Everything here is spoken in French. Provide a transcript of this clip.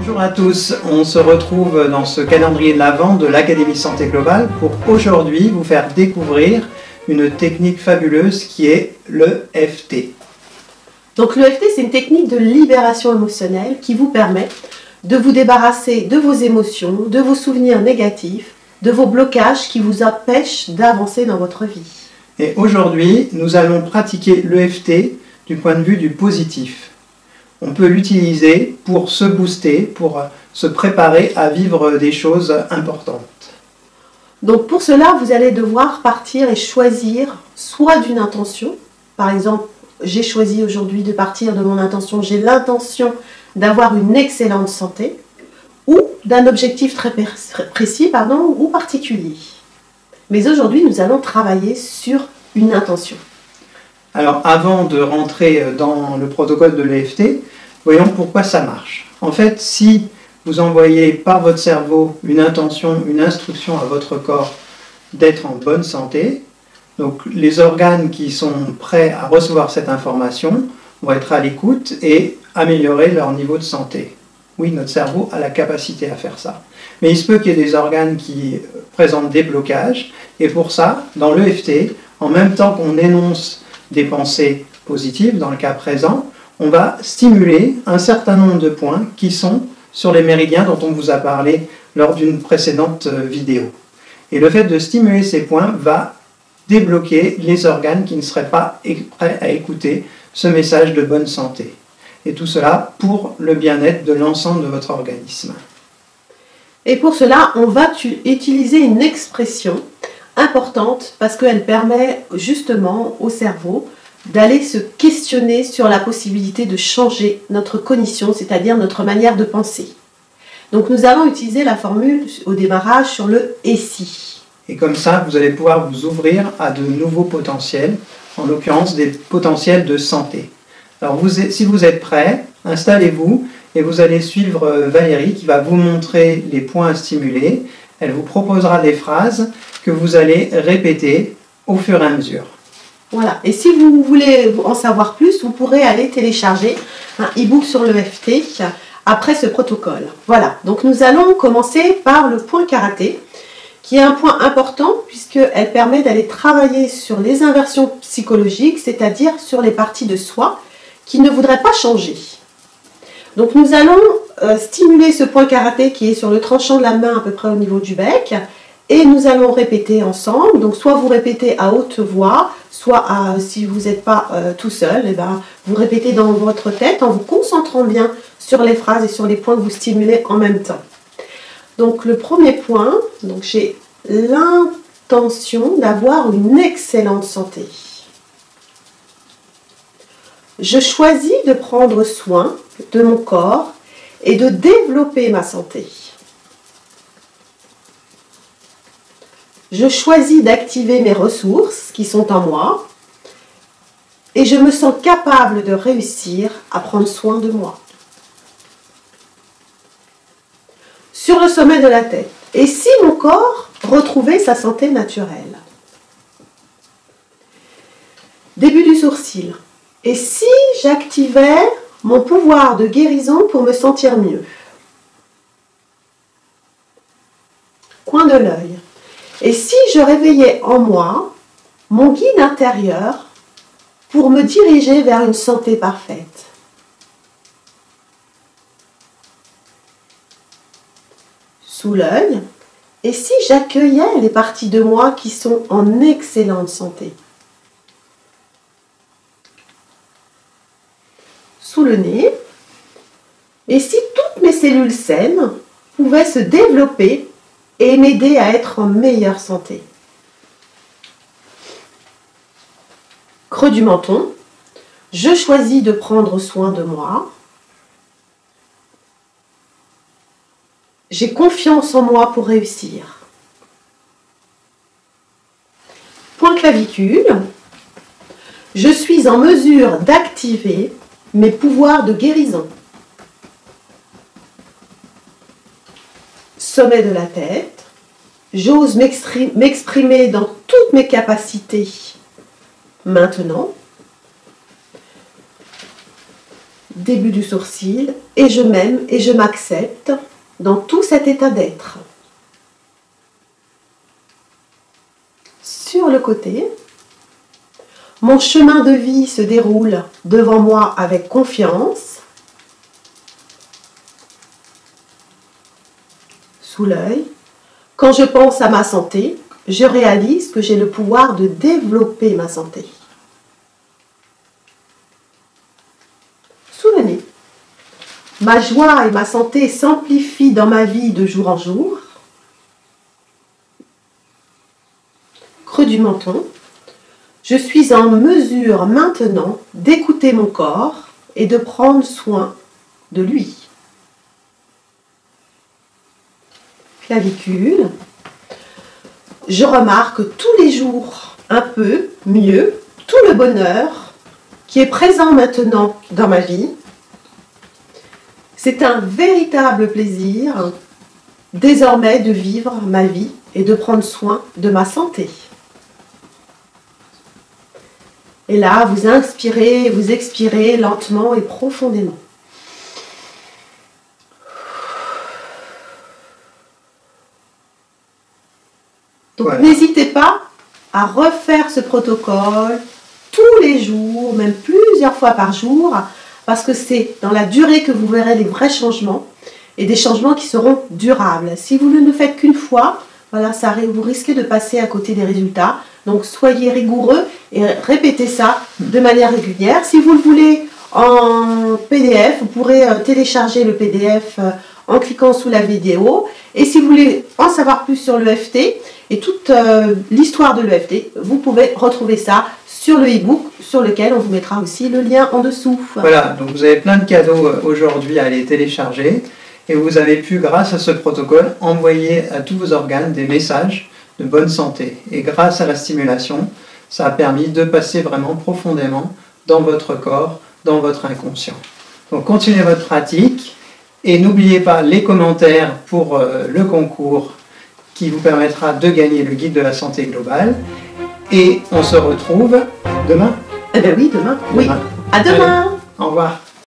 Bonjour à tous, on se retrouve dans ce calendrier de l'Avent de l'Académie Santé Globale pour aujourd'hui vous faire découvrir une technique fabuleuse qui est l'EFT. Donc l'EFT, c'est une technique de libération émotionnelle qui vous permet de vous débarrasser de vos émotions, de vos souvenirs négatifs, de vos blocages qui vous empêchent d'avancer dans votre vie. Et aujourd'hui, nous allons pratiquer l'EFT du point de vue du positif. On peut l'utiliser pour se booster, pour se préparer à vivre des choses importantes. Donc pour cela, vous allez devoir partir et choisir soit d'une intention. Par exemple, j'ai choisi aujourd'hui de partir de mon intention, j'ai l'intention d'avoir une excellente santé, ou d'un objectif très précis ou particulier. Mais aujourd'hui, nous allons travailler sur une intention. Alors avant de rentrer dans le protocole de l'EFT, voyons pourquoi ça marche. En fait, si vous envoyez par votre cerveau une intention, une instruction à votre corps d'être en bonne santé, donc les organes qui sont prêts à recevoir cette information vont être à l'écoute et améliorer leur niveau de santé. Oui, notre cerveau a la capacité à faire ça. Mais il se peut qu'il y ait des organes qui présentent des blocages, et pour ça, dans l'EFT, en même temps qu'on énonce des pensées positives, dans le cas présent, on va stimuler un certain nombre de points qui sont sur les méridiens dont on vous a parlé lors d'une précédente vidéo. Et le fait de stimuler ces points va débloquer les organes qui ne seraient pas prêts à écouter ce message de bonne santé. Et tout cela pour le bien-être de l'ensemble de votre organisme. Et pour cela, on va utiliser une expression importante parce qu'elle permet justement au cerveau d'aller se questionner sur la possibilité de changer notre cognition, c'est-à-dire notre manière de penser. Donc nous allons utiliser la formule au démarrage sur le « et si ». Et comme ça, vous allez pouvoir vous ouvrir à de nouveaux potentiels, en l'occurrence des potentiels de santé. Alors si vous êtes prêts, installez-vous et vous allez suivre Valérie qui va vous montrer les points à stimuler. Elle vous proposera des phrases que vous allez répéter au fur et à mesure. Voilà, et si vous voulez en savoir plus, vous pourrez aller télécharger un e-book sur l'EFT après ce protocole. Voilà, donc nous allons commencer par le point karaté, qui est un point important puisqu'elle permet d'aller travailler sur les inversions psychologiques, c'est-à-dire sur les parties de soi qui ne voudraient pas changer. Donc nous allons stimuler ce point karaté qui est sur le tranchant de la main à peu près au niveau du bec, et nous allons répéter ensemble. Donc soit vous répétez à haute voix, soit si vous n'êtes pas tout seul, vous répétez dans votre tête en vous concentrant bien sur les phrases et sur les points que vous stimulez en même temps. Donc le premier point, j'ai l'intention d'avoir une excellente santé. Je choisis de prendre soin de mon corps et de développer ma santé. Je choisis d'activer mes ressources qui sont en moi et je me sens capable de réussir à prendre soin de moi. Sur le sommet de la tête. Et si mon corps retrouvait sa santé naturelle? Début du sourcil. Et si j'activais mon pouvoir de guérison pour me sentir mieux? Coin de l'œil. Et si je réveillais en moi mon guide intérieur pour me diriger vers une santé parfaite? Sous l'œil. Et si j'accueillais les parties de moi qui sont en excellente santé? Sous le nez. Et si toutes mes cellules saines pouvaient se développer et m'aider à être en meilleure santé? Creux du menton. Je choisis de prendre soin de moi. J'ai confiance en moi pour réussir. Point clavicule. Je suis en mesure d'activer mes pouvoirs de guérison. Sommet de la tête. J'ose m'exprimer dans toutes mes capacités maintenant. début du sourcil, et je m'aime et je m'accepte dans tout cet état d'être. Sur le côté, mon chemin de vie se déroule devant moi avec confiance. Sous l'œil, quand je pense à ma santé, je réalise que j'ai le pouvoir de développer ma santé. Sous le nez, ma joie et ma santé s'amplifient dans ma vie de jour en jour. Creux du menton, je suis en mesure maintenant d'écouter mon corps et de prendre soin de lui. Clavicule, je remarque tous les jours un peu mieux tout le bonheur qui est présent maintenant dans ma vie. C'est un véritable plaisir désormais de vivre ma vie et de prendre soin de ma santé. Et là, vous inspirez, vous expirez lentement et profondément. Donc, voilà. N'hésitez pas à refaire ce protocole tous les jours, même plusieurs fois par jour, parce que c'est dans la durée que vous verrez les vrais changements et des changements qui seront durables. Si vous ne le faites qu'une fois, voilà, vous risquez de passer à côté des résultats. Donc, soyez rigoureux et répétez ça de manière régulière. Si vous le voulez en PDF, vous pourrez télécharger le PDF en cliquant sous la vidéo. Et si vous voulez en savoir plus sur l'EFT et toute l'histoire de l'EFT, vous pouvez retrouver ça sur le e-book sur lequel on vous mettra aussi le lien en dessous. Voilà, donc vous avez plein de cadeaux aujourd'hui à aller télécharger et vous avez pu, grâce à ce protocole, envoyer à tous vos organes des messages de bonne santé. Et grâce à la stimulation, ça a permis de passer vraiment profondément dans votre corps, dans votre inconscient. Donc continuez votre pratique et n'oubliez pas les commentaires pour le concours qui vous permettra de gagner le guide de la santé globale. Et on se retrouve demain. Eh bien oui, demain. Oui. À demain. Allez, au revoir.